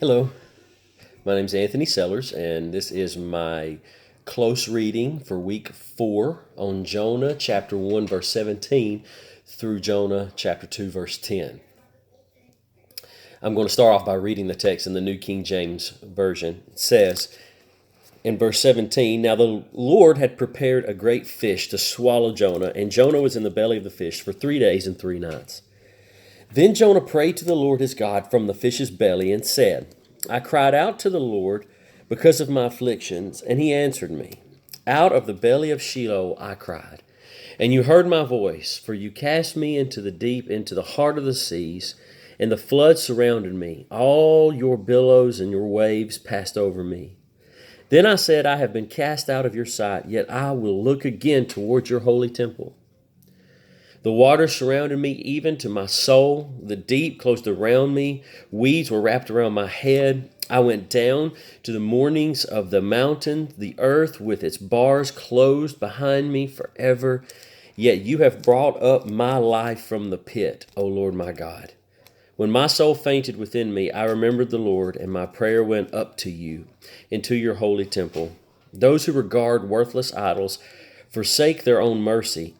Hello, my name is Anthony Sellers, and this is my close reading for week 4 on Jonah chapter 1, verse 17 through Jonah chapter 2, verse 10. I'm going to start off by reading the text in the New King James Version. It says in verse 17, "Now the Lord had prepared a great fish to swallow Jonah, and Jonah was in the belly of the fish for 3 days and 3 nights. Then Jonah prayed to the Lord his God from the fish's belly and said, I cried out to the Lord because of my afflictions, and he answered me. Out of the belly of Sheol I cried, and you heard my voice, for you cast me into the deep, into the heart of the seas, and the flood surrounded me. All your billows and your waves passed over me. Then I said, I have been cast out of your sight, yet I will look again toward your holy temple. The water surrounded me even to my soul. The deep closed around me. Weeds were wrapped around my head. I went down to the moorings of the mountain. The earth with its bars closed behind me forever. Yet you have brought up my life from the pit, O Lord my God. When my soul fainted within me, I remembered the Lord, and my prayer went up to you, into your holy temple. Those who regard worthless idols forsake their own mercy.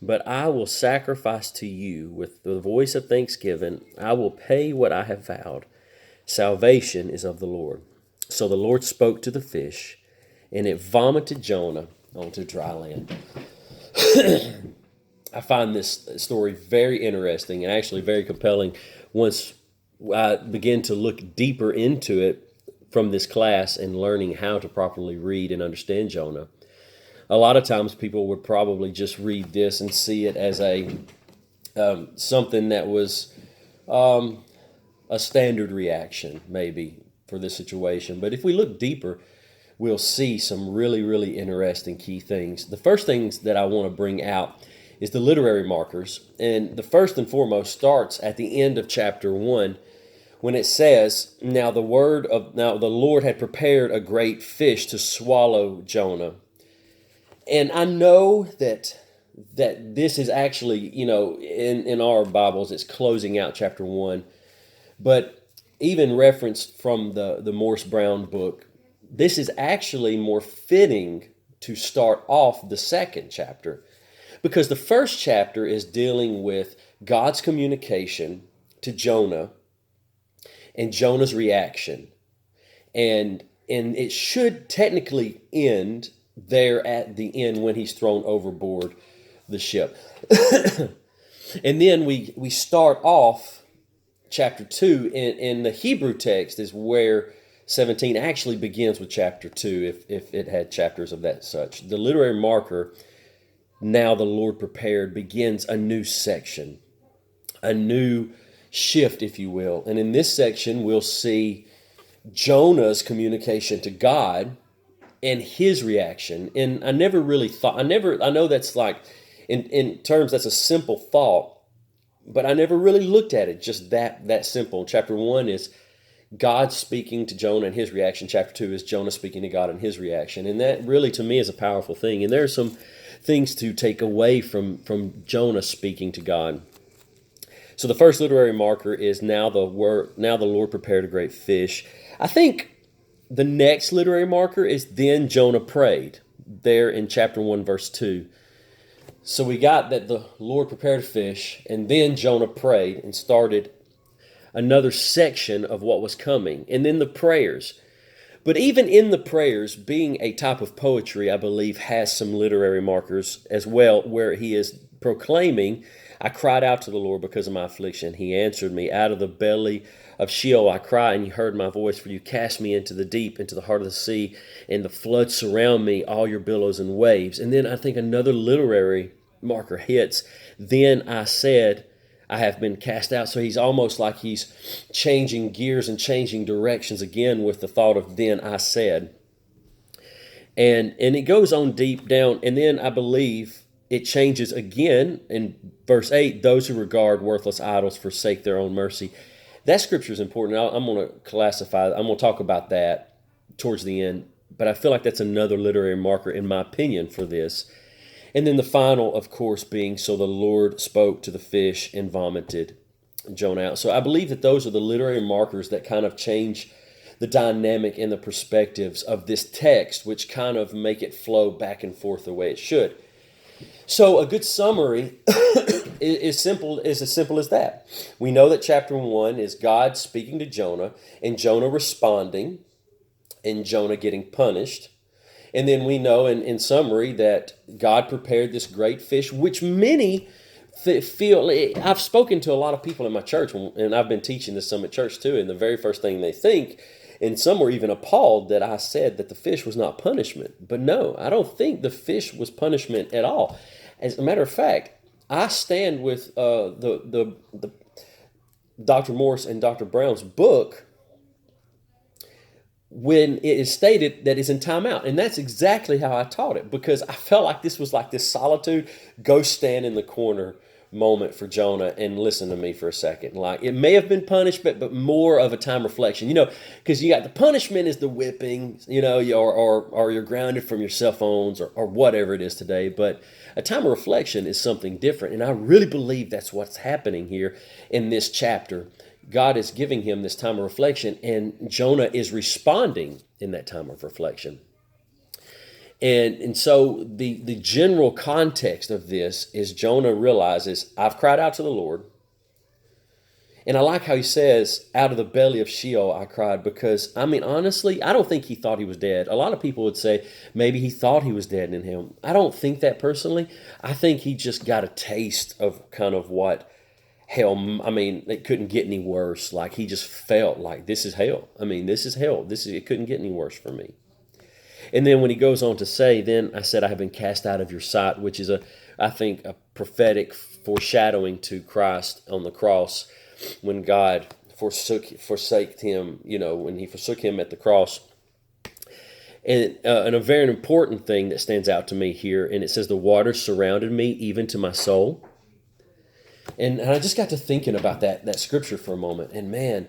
But I will sacrifice to you with the voice of thanksgiving. I will pay what I have vowed. Salvation is of the Lord. So the Lord spoke to the fish, and it vomited Jonah onto dry land." I find this story very interesting and actually very compelling once I begin to look deeper into it from this class and learning how to properly read and understand Jonah. A lot of times people would probably just read this and see it as a something that was a standard reaction maybe for this situation. But if we look deeper, we'll see some really, really interesting key things. The first things that I want to bring out is the literary markers. And the first and foremost starts at the end of chapter 1 when it says, now the Lord had prepared a great fish to swallow Jonah. And I know that this is actually, in our Bibles, it's closing out chapter 1. But even referenced from the Morse Brown book, this is actually more fitting to start off the second chapter. Because the first chapter is dealing with God's communication to Jonah and Jonah's reaction. And it should technically end there at the end when he's thrown overboard the ship. And then we start off chapter 2 in the Hebrew text is where 17 actually begins with chapter 2 if it had chapters of that such. The literary marker, now the Lord prepared, begins a new section, a new shift, if you will. And in this section, we'll see Jonah's communication to God and his reaction. And I never really thought, I know that's like, in terms, that's a simple thought, but I never really looked at it just that simple. Chapter 1 is God speaking to Jonah and his reaction. Chapter 2 is Jonah speaking to God and his reaction. And that really, to me, is a powerful thing. And there are some things to take away from Jonah speaking to God. So the first literary marker is now the Lord prepared a great fish. I think the next literary marker is then Jonah prayed, there in chapter 1, verse 2. So we got that the Lord prepared a fish, and then Jonah prayed and started another section of what was coming. And then the prayers. But even in the prayers, being a type of poetry, I believe, has some literary markers as well, where he is proclaiming, I cried out to the Lord because of my affliction. He answered me. Out of the belly of Sheol I cry, and you heard my voice, for you cast me into the deep, into the heart of the sea, and the floods surround me, all your billows and waves. And then I think another literary marker hits. Then I said, I have been cast out. So he's almost like he's changing gears and changing directions again with the thought of then I said. And it goes on deep down. And then I believe it changes again in verse 8, those who regard worthless idols forsake their own mercy. That scripture is important. I'm going to classify, I'm going to talk about that towards the end. But I feel like that's another literary marker, in my opinion, for this. And then the final, of course, being, so the Lord spoke to the fish and vomited Jonah out. So I believe that those are the literary markers that kind of change the dynamic and the perspectives of this text, which kind of make it flow back and forth the way it should. So a good summary is as simple as that. We know that chapter 1 is God speaking to Jonah and Jonah responding and Jonah getting punished. And then we know in summary that God prepared this great fish, which many feel. I've spoken to a lot of people in my church, and I've been teaching this some at church too, and the very first thing they think, and some were even appalled that I said that the fish was not punishment. But no, I don't think the fish was punishment at all. As a matter of fact, I stand with the Dr. Morse and Dr. Brown's book when it is stated that it's in timeout. And that's exactly how I taught it, because I felt like this was like this solitude, go stand in the corner moment for Jonah and listen to me for a second. Like, it may have been punishment, but more of a time reflection, because you got the punishment is the whipping, or you're grounded from your cell phones or whatever it is today. But a time of reflection is something different. And I really believe that's what's happening here in this chapter. God is giving him this time of reflection, and Jonah is responding in that time of reflection. And so the general context of this is Jonah realizes, I've cried out to the Lord. And I like how he says, out of the belly of Sheol I cried, because, honestly, I don't think he thought he was dead. A lot of people would say maybe he thought he was dead in him. I don't think that personally. I think he just got a taste of kind of what hell, it couldn't get any worse. Like, he just felt like this is hell. This is hell. It couldn't get any worse for me. And then when he goes on to say, then I said, I have been cast out of your sight, which is I think a prophetic foreshadowing to Christ on the cross when God forsake him, when he forsook him at the cross. And a very important thing that stands out to me here, and it says, the waters surrounded me even to my soul. And I just got to thinking about that scripture for a moment. And man,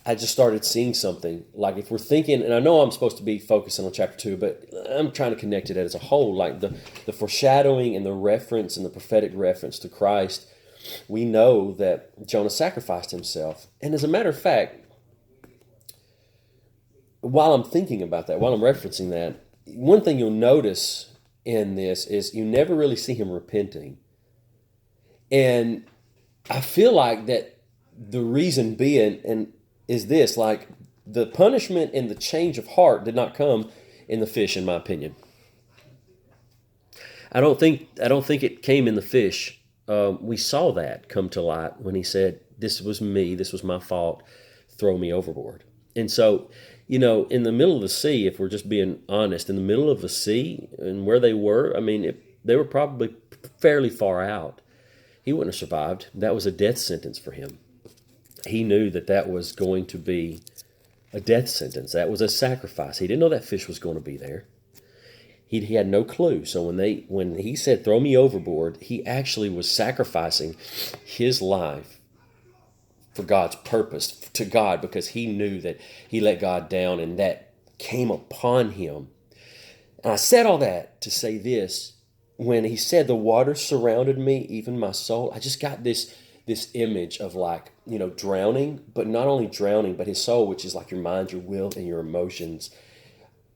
I just started seeing something. Like, if we're thinking, and I know I'm supposed to be focusing on chapter 2, but I'm trying to connect it as a whole, like the foreshadowing and the reference and the prophetic reference to Christ. We know that Jonah sacrificed himself. And as a matter of fact, while I'm thinking about that, while I'm referencing that, one thing you'll notice in this is you never really see him repenting. And I feel like that the reason being is this, like, the punishment and the change of heart did not come in the fish, in my opinion. I don't think it came in the fish. We saw that come to light when he said, this was me, this was my fault, throw me overboard. And so, in the middle of the sea, if we're just being honest, in the middle of the sea and where they were, they were probably fairly far out. He wouldn't have survived. That was a death sentence for him. He knew that was going to be a death sentence. That was a sacrifice. He didn't know that fish was going to be there. He had no clue. So when he said, throw me overboard, he actually was sacrificing his life for God's purpose, to God, because he knew that he let God down and that came upon him. And I said all that to say this. When he said the water surrounded me, even my soul, I just got this image of, like, drowning, but not only drowning, but his soul, which is like your mind, your will, and your emotions,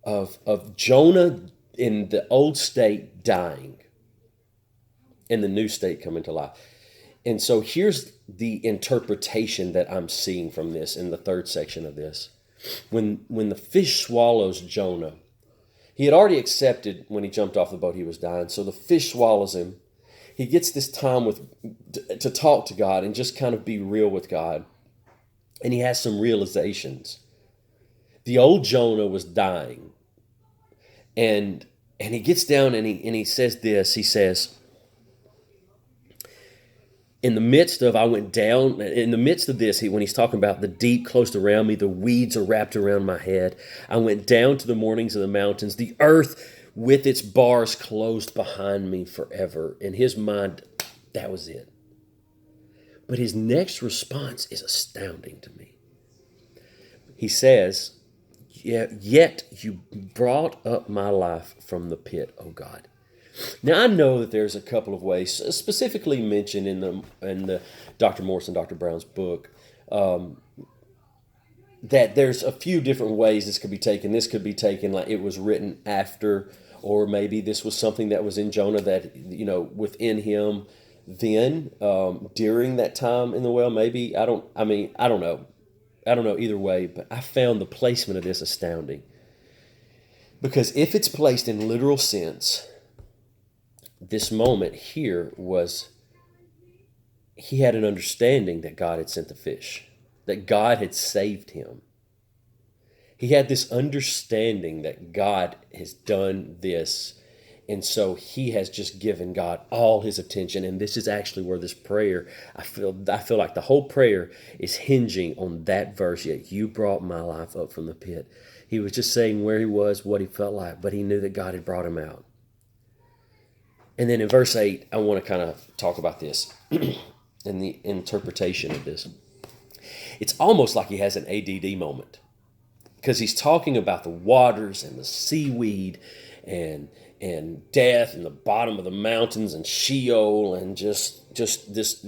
of Jonah in the old state dying and the new state coming to life. And so here's the interpretation that I'm seeing from this in the third section of this. When the fish swallows Jonah, he had already accepted when he jumped off the boat he was dying. So the fish swallows him. He gets this time to talk to God and just kind of be real with God. And he has some realizations. The old Jonah was dying. And he gets down and he says this. He says, in the midst of this, when he's talking about the deep closed around me, the weeds are wrapped around my head. I went down to the mornings of the mountains. The earth with its bars closed behind me forever. In his mind, that was it. But his next response is astounding to me. He says, yet you brought up my life from the pit, O God. Now I know that there's a couple of ways, specifically mentioned in the Dr. Morris and Dr. Brown's book, that there's a few different ways this could be taken. This could be taken like it was written after, or maybe this was something that was in Jonah that, within him then, during that time in the well. Maybe, I don't know. I don't know either way, but I found the placement of this astounding. Because if it's placed in literal sense, this moment here was, he had an understanding that God had sent the fish, that God had saved him. He had this understanding that God has done this. And so he has just given God all his attention. And this is actually where this prayer, I feel like the whole prayer is hinging on that verse. Yet you brought my life up from the pit. He was just saying where he was, what he felt like, but he knew that God had brought him out. And then in verse 8, I want to kind of talk about this and the interpretation of this. It's almost like he has an ADD moment, because he's talking about the waters and the seaweed and death and the bottom of the mountains and Sheol and just this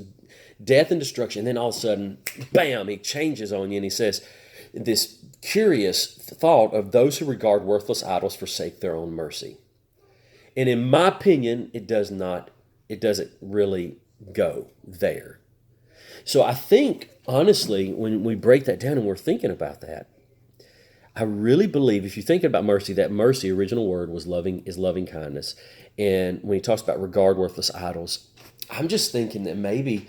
death and destruction. And then all of a sudden, bam, he changes on you and he says this curious thought of those who regard worthless idols forsake their own mercy. And in my opinion, it doesn't really go there. So I think, honestly, when we break that down and we're thinking about that, I really believe, if you think about mercy, that mercy, original word, is loving kindness. And when he talks about regard worthless idols, I'm just thinking that maybe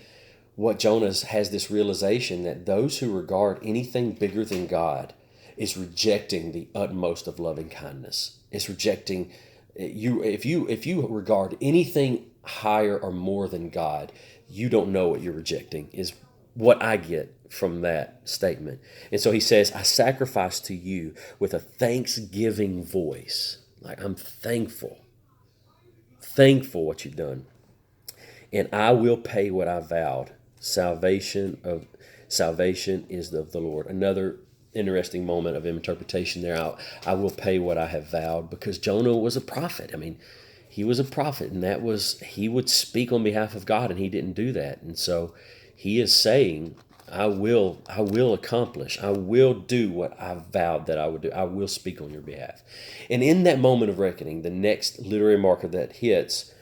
what Jonah has this realization that those who regard anything bigger than God is rejecting the utmost of loving kindness. It's rejecting you. If you regard anything higher or more than God, you don't know what you're rejecting, is what I get from that statement. And so he says, I sacrifice to you with a thanksgiving voice. Like, I'm thankful what you've done. And I will pay what I vowed. Salvation is of the Lord. Another interesting moment of interpretation there. I will pay what I have vowed, because Jonah was a prophet. I mean, he was a prophet, and he would speak on behalf of God, and he didn't do that. And so he is saying, I will accomplish. I will do what I vowed that I would do. I will speak on your behalf. And in that moment of reckoning, the next literary marker that hits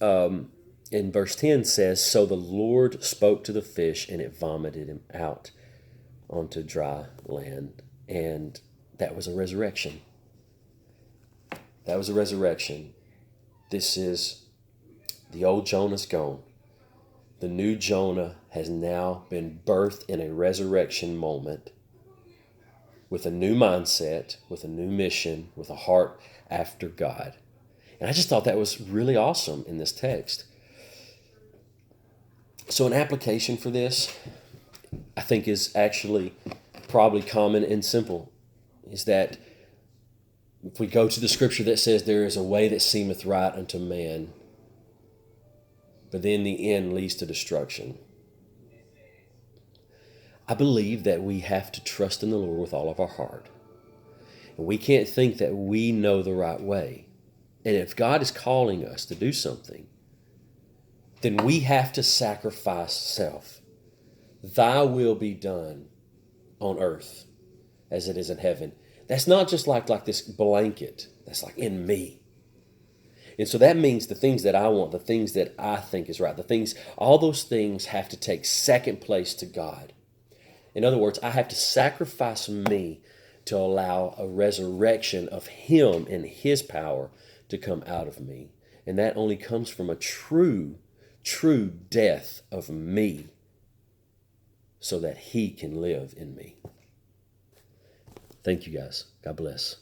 in verse 10 says, so the Lord spoke to the fish, and it vomited him out onto dry land. And that was a resurrection. That was a resurrection. This is, the old Jonah's gone. The new Jonah has now been birthed in a resurrection moment, with a new mindset, with a new mission, with a heart after God. And I just thought that was really awesome in this text. So an application for this, I think, is actually probably common and simple, is that if we go to the scripture that says there is a way that seemeth right unto man, but then the end leads to destruction. I believe that we have to trust in the Lord with all of our heart. And we can't think that we know the right way. And if God is calling us to do something, then we have to sacrifice self. Thy will be done on earth as it is in heaven. That's not just like this blanket. That's like in me. And so that means the things that I want, the things that I think is right, all those things have to take second place to God. In other words, I have to sacrifice me to allow a resurrection of Him and His power to come out of me. And that only comes from a true death of me, so that He can live in me. Thank you, guys. God bless.